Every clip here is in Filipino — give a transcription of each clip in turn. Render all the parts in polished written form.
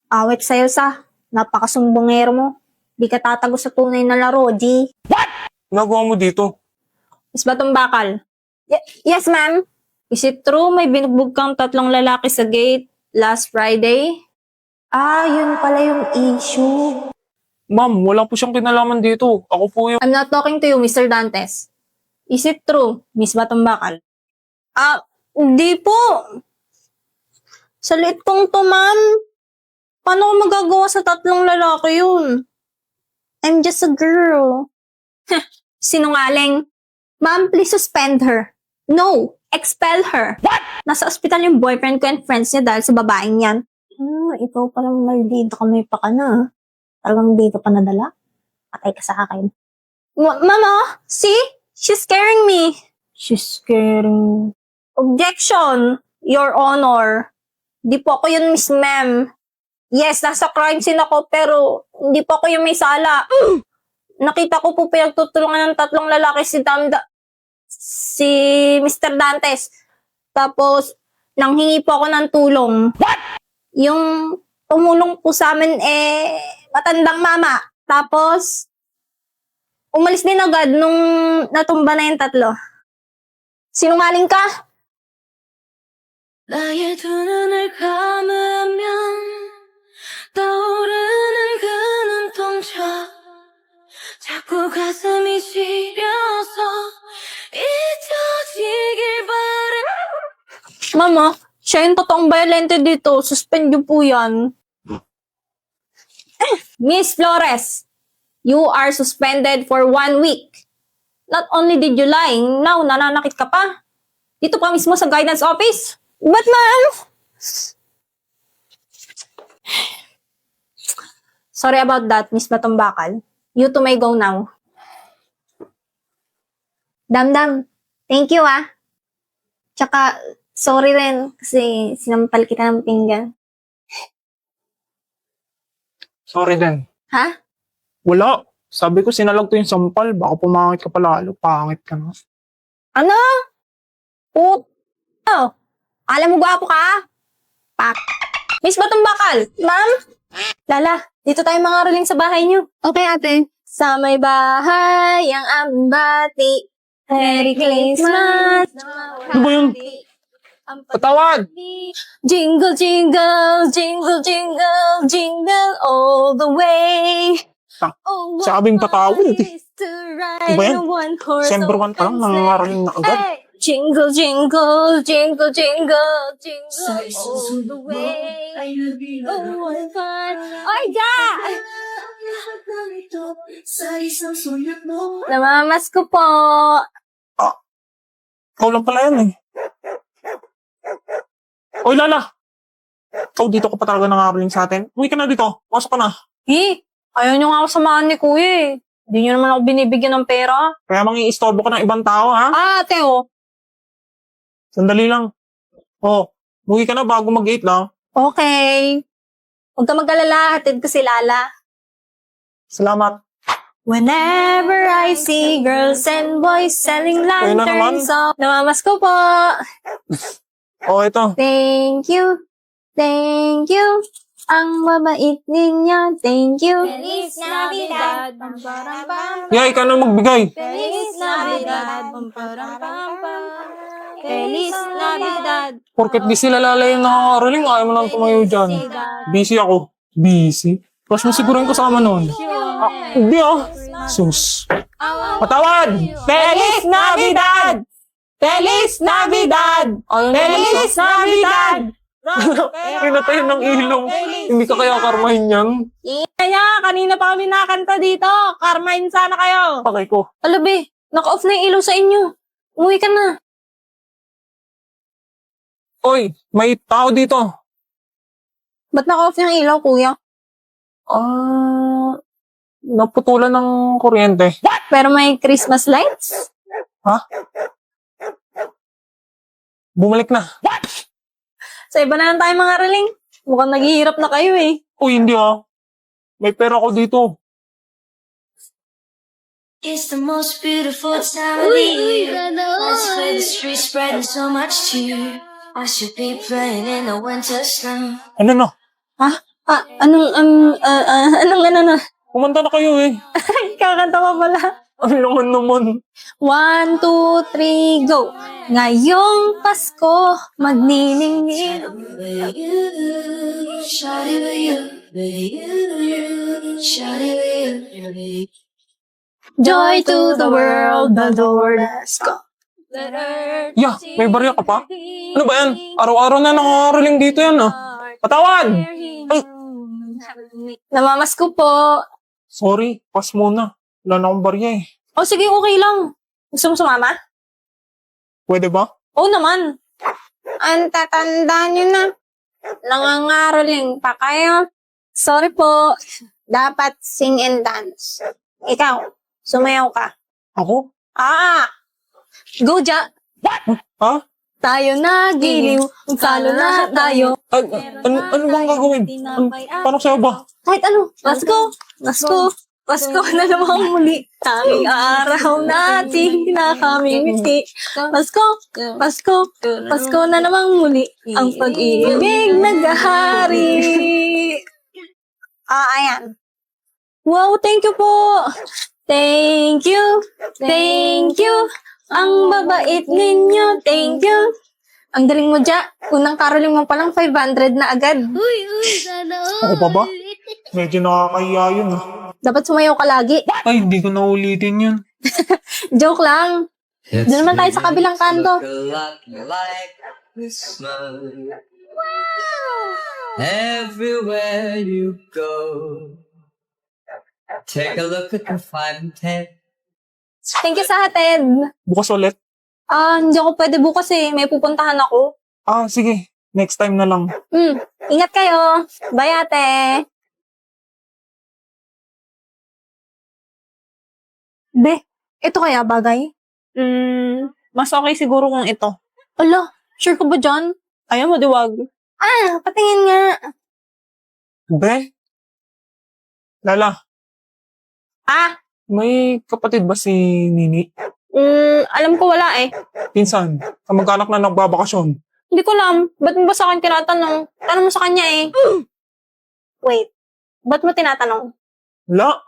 Awit sa'yo sa. Napakasumbongero mo. Di ka tatago sa tunay na laro, G. Ginagawa mo dito? Miss Batong Bakal. Yes, ma'am. Is it true may binugbog kang 3 lalaki sa gate last Friday? Ah, yun pala yung issue. Ma'am, wala po siyang kinalaman dito. Ako po yung... I'm not talking to you, Mr. Dantes. Is it true, Miss Batong Bakal? Ah, hindi po. Sa liit kong to, ma'am. Paano ko magagawa sa 3 lalaki yun? I'm just a girl. Sinungaling. Ma'am, please suspend her. No, expel her. What? Nasa ospital yung boyfriend ko and friends niya dahil sa babaeng yan. Ikaw palang maldito ka, may paka na. Talagang dito pa nadala. Patay ka sa akin. Mama, see? She's scaring me. She's scaring... Objection, Your Honor. Di po ako yun, Miss Ma'am. Yes, nasa crime scene ako, pero hindi po ako yung may sala. Nakita ko po pinagtutulungan ng 3 lalaki si Mr. Dantes. Tapos, nanghingi po ako ng tulong. What? Yung tumulong po sa amin, matandang mama. Tapos, umalis din agad nung natumba na yung 3. Sinungaling ka? 나의 두 눈을 감으면 떠오르는 그 눈동자 자꾸 가슴이 시려서 잊혀지길 바래. Mama, siya yung totoong violente dito. Suspend niyo po yan. Miss Flores, you are suspended for 1 week. Not only did you lie, now nananakit ka pa. Dito pa mismo sa guidance office. But ma'am? Sorry about that, Miss Batong Bakal. You two may go now. Damdam, thank you ah. Tsaka, sorry rin kasi sinampal kita ng pinggan. Sorry din. Ha? Wala. Sabi ko sinalag to yung sampal. Baka pumangit ka palalo. Pangit ka na. Ano? Oh, alam mo gwapo ka? Pak. Miss Batong Bakal, ma'am? Lala, dito tayo mga ruling sa bahay niyo. Okay, ate. Sa may bahay ang ambati. Merry Christmas. Ano ba yun? Patawad! Jingle, jingle, jingle, jingle, jingle all the way. Oh, sabing patawad eh. Ano ba yan? December 1 pa lang, nangangaraling na agad. Jingle, jingle, jingle, jingle, jingle all the way. Oh, what fun. Oy, Ja! Namamas ko po. Ikaw lang pala yan eh. Oy, Lala! Ikaw dito ka pa talaga nangaraling sa atin. Uwi ka na dito. Pasok ka na. Ayaw nyo nga ako samahan ni Kuya eh. Hindi nyo naman ako binibigyan ng pera. Kaya mangi-istorbo ka ng ibang tao, ha? Ate oh. Sandali lang. Oh, uwi ka na bago mag-8 lang. Okay. Huwag ka mag-alala. Hatid ko si Lala. Salamat. Whenever I see girls and boys selling Ayun na naman. lanterns, namamas ko po. Oh, ito. Thank you. Thank you. Ang mabait ninyo. Thank you. Feliz Navidad. Yeah, ikaw na magbigay. Feliz Navidad. Feliz Navidad. Porket di sila lalay yung nakakaraling, ayaw mo lang tumayo dyan. Busy ako. Busy? Plus mo siguro yung kasama nun. Hindi ah. Sus. Patawad! Feliz Navidad! Feliz Navidad! Feliz Navidad! Pinatay ng ilaw. Hindi ka kaya karmahin yan? Kaya, kanina pa kami nakanta dito. Karmahin sana kayo. Pakay ko. Alabi, naka-off na yung ilaw sa inyo. Umuwi ka na. Oy, may tao dito. Ba't naka-off yung ilaw, kuya? Naputulan ng kuryente. Pero may Christmas lights? Ha? Bumalik na. Sa iba na lang tayo mga raling. Mukhang naghihirap na kayo eh. Uy, hindi ah. May pera ko dito. It's the most beautiful time of the year. Let's play the streets spreading so much cheer. I should be playing in the winter snow. Ano no? Ano? Kumanta na kayo eh. Kakanta pa pala. Ang naman. 1, 2, 3, go! Ngayong Pasko, magniningning. With you, shawty with you, with you, shawty with you. Joy to the world, the Lord has come. Yeah, may barya ka pa? Ano ba yan? Araw-araw na nakakaraling dito yan ah. Patawad! Ay! Namamasko po. Sorry, pas muna. Wala na akong barya eh. O sige, okay lang. Gusto mo sumama? Pwede ba? Oo naman. Ang tatanda nyo na. Nangangaroling pa kayo. Sorry po. Dapat sing and dance. Ikaw, sumayaw ka. Ako? Go, Ja. Ha? Tayo na, giliw. Talo na tayo. Ano bang gagawin? Paano sa'yo ba? Kahit ano. Pasko na namang muli. Tanging araw natin kinakamimiti. Pasko na namang muli. Ang pag-ibig naghahari. Ayan. Wow, thank you po. Thank you. Ang babait ninyo. Thank you. Ang galing mo, Ja. Unang caroling mo palang 500 na agad. Ako pa ba? Medyo nakakahiya yun ah. Dapat sumayaw ka lagi. Ay, hindi ko na ulitin yun. Joke lang. Doon naman tayo sa kabilang kanto. Like Christmas. Everywhere you go, take a look at the 5 and 10. Thank you sa hatid. Bukas ulit. Hindi ako pwede bukas eh. May pupuntahan ako. Sige. Next time na lang. Ingat kayo. Bye, ate. Be, ito kaya bagay? Mas okay siguro kung ito. Ala, sure ka ba dyan? Ayaw mo, diwag. Patingin nga. Be? Lala, may kapatid ba si Nini? Alam ko wala eh. Pinsan, kamag-anak na nagbabakasyon. Hindi ko alam. Ba't mo ba sa akin tinatanong? Tanong mo sa kanya eh. Wait. Ba't mo tinatanong? Wala.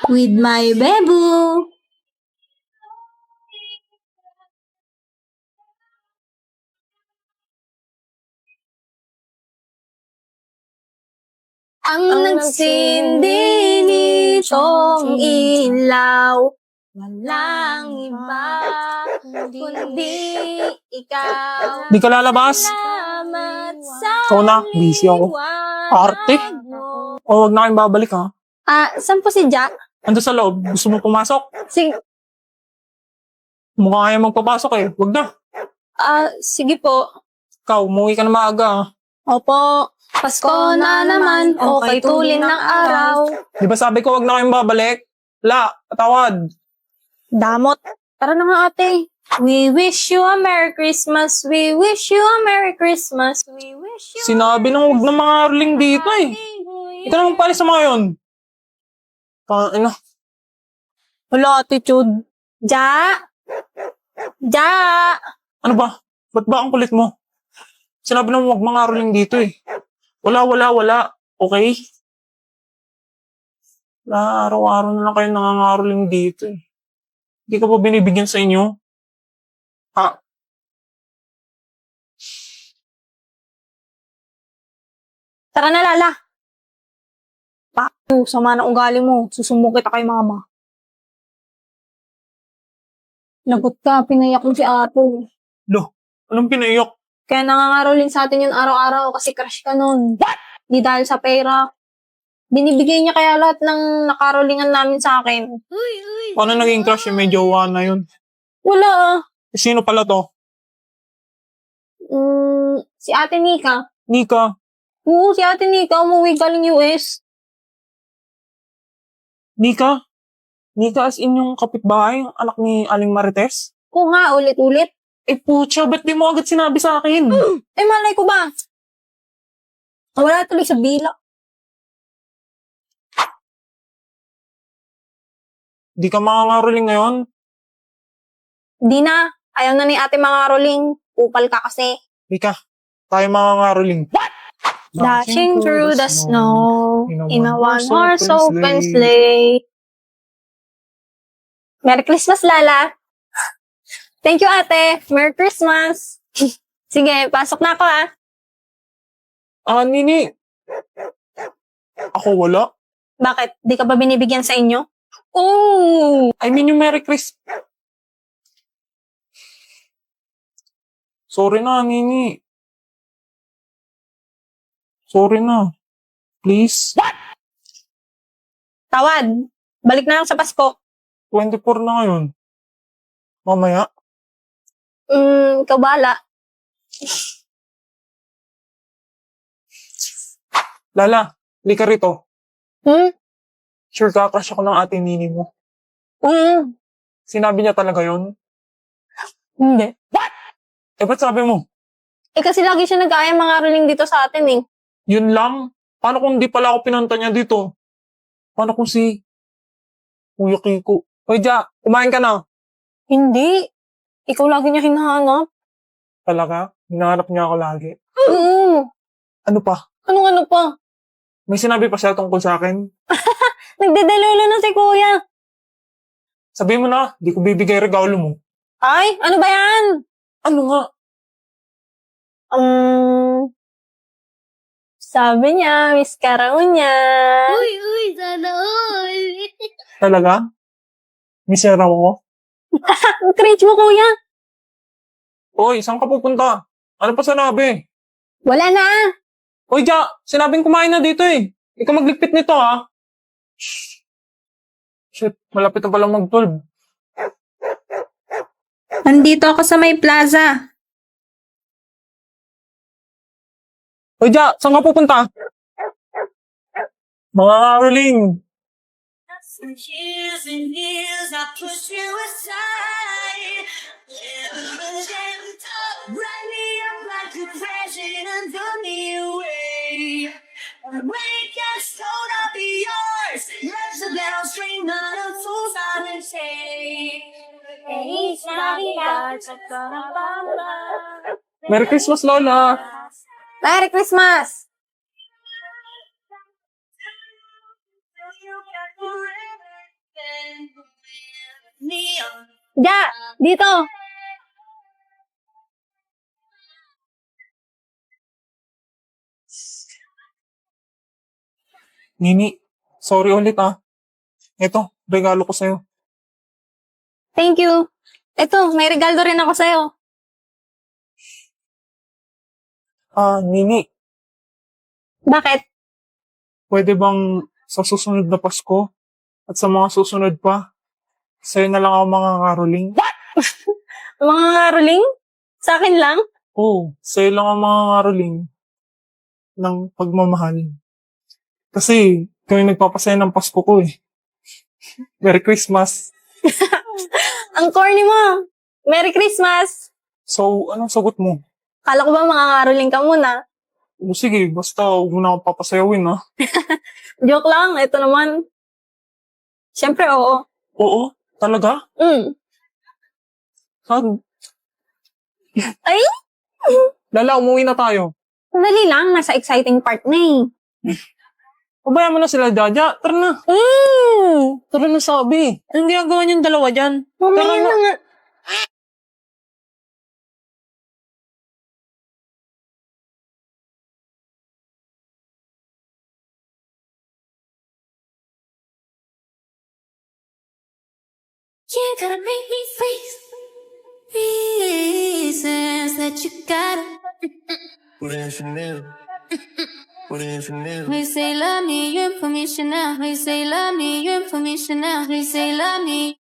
With my bebo. Ang nagsindi nitong ilaw, walang iba, kundi ikaw. Di ka lalabas? Salamat sa Ikaw na, busy ako. Arte? O, wag na kayong babalik ha. Saan po si Jack? Ando sa loob, gusto mo pumasok? Mukha kaya magpapasok eh. Wag na. Sige po. Ikaw, umuwi ka na maaga ha. Opo. Pasko na naman, okay tulin ng araw. Di ba sabi ko wag na kayong babalik? La, patawad. Damot. Tara na nga ate. We wish you a Merry Christmas. We wish you a Merry Christmas. We wish you Sinabi nang wag na mga arling dito eh. Ito naman pala sa mga yun. Wala attitude. Ja! Ano ba? Ba't ba ang kulit mo? Sinabi nang wag mga arling dito eh. Wala. Okay? Araw-araw na lang kayo nangangaroling dito eh. Hindi ka pa binibigyan sa inyo? Tara na Lala. Sama na ugali mo. Susumbong kita kay mama. Lagot ka, pinayak mo si ate. Anong pinaiyak? Kaya nangangarolin sa atin yun araw-araw kasi crush ka nun. Di dahil sa pera. Binibigay niya kaya lahat ng nakarolingan namin sa akin. Paano naging crush yung may jowa na yun? Wala Sino pala to? Si Ate Nika. Nika. Oo, si Ate Nika. Umuwi galing US. Nika? Nika as in yung kapitbahay, anak ni Aling Marites? Oo nga, ulit-ulit. Putya, ba't di mo agad sinabi sa akin? Malay ko ba? Wala tuloy sa bila. Di ka makangaroling ngayon? Di na. Ayaw na ni ate mga rolling. Upal ka kasi. Nika, tayo makangaroling. Dashing through the snow in a one-horse open sleigh. Merry Christmas, Lala! Thank you, ate! Merry Christmas! Sige, pasok na ako, ah. Nini. Ako wala. Bakit? Di ka ba binibigyan sa inyo? Oh! I mean yung Merry Christmas. Sorry na, Nini. Sorry na. Please. Tawad! Balik na lang sa Pasko. 24 na ngayon. Mamaya. Ikaw bahala. Lala, hindi ka rito. Hmm? Sure ka, crush ako ng ate Nini mo. Sinabi niya talaga yon. Hindi. Ba't sabi mo? Kasi lagi siya nag-aaya mga ruling dito sa atin, eh. Yun lang? Paano kung di pala ako pinunta niya dito? Paano kung si Kuya Kiko? Hoy, Ja, kumain ka na. Hindi. Ikaw lagi niya hinahanap. Talaga? Hinahanap niya ako lagi. Ano pa? Anong-ano pa? May sinabi pa siya tungkol sa akin? Nagdedelulo na si kuya. Sabihin mo na, di ko bibigay regalo mo. Ay, ano ba yan? Ano nga? Sabi niya, miss ka raw niya. Uy, sana all. Talaga? Miss niya raw ako? Ang cringe mo, kuya. Hoy, saan ka pupunta? Ano pa sinabi? Wala na. Hoy, Ja, sinabing kumain na dito eh. Ikaw magligpit nito ha. Shh. Shit, malapit na palang mag-12. Nandito ako sa may plaza. Hoy, Ja, saan ka pupunta? Mga Caroling. Years and years I pushed you aside. Never gentle, write me up like a president on me away. We can still not be yours. Let the bells ring on a full silent day. Each Navidad, Merry Christmas, Lola. Merry Christmas! Neon. Ja, dito. Nini, sorry ulit ah. Ito, regalo ko sa'yo. Thank you. Ito, may regalo rin ako sa'yo. Nini, Bakit? pwede bang sa susunod na Pasko at sa mga susunod pa, sa'yo na lang ako mga Caroling? Mga ngaruling? Sa akin lang? Oo, sa'yo lang ang mga Caroling ng pagmamahal. Kasi, ikaw yung nagpapasaya ng Pasko ko eh. Merry Christmas. Ang corny mo. Merry Christmas! So, anong sagot mo? Kala ko ba mga ngaruling ka muna? O sige, basta huwag mo na akong papasayawin ha. Joke lang, ito naman. Siyempre, oo. Oo, talaga? Hag. Ay! Lala, umuwi na tayo. Sandali lang, nasa exciting part na eh. Pabayaan mo na sila, Jaja. Tara na. Tara na, sabi. Anong ginagawa niyong dalawa dyan? Mamaya na nga. You gotta make me freeze. Reasons that you gotta. Put in Chanel. Put in Chanel. We say love me, you put me Chanel. We say love me, you put me Chanel. We say love me.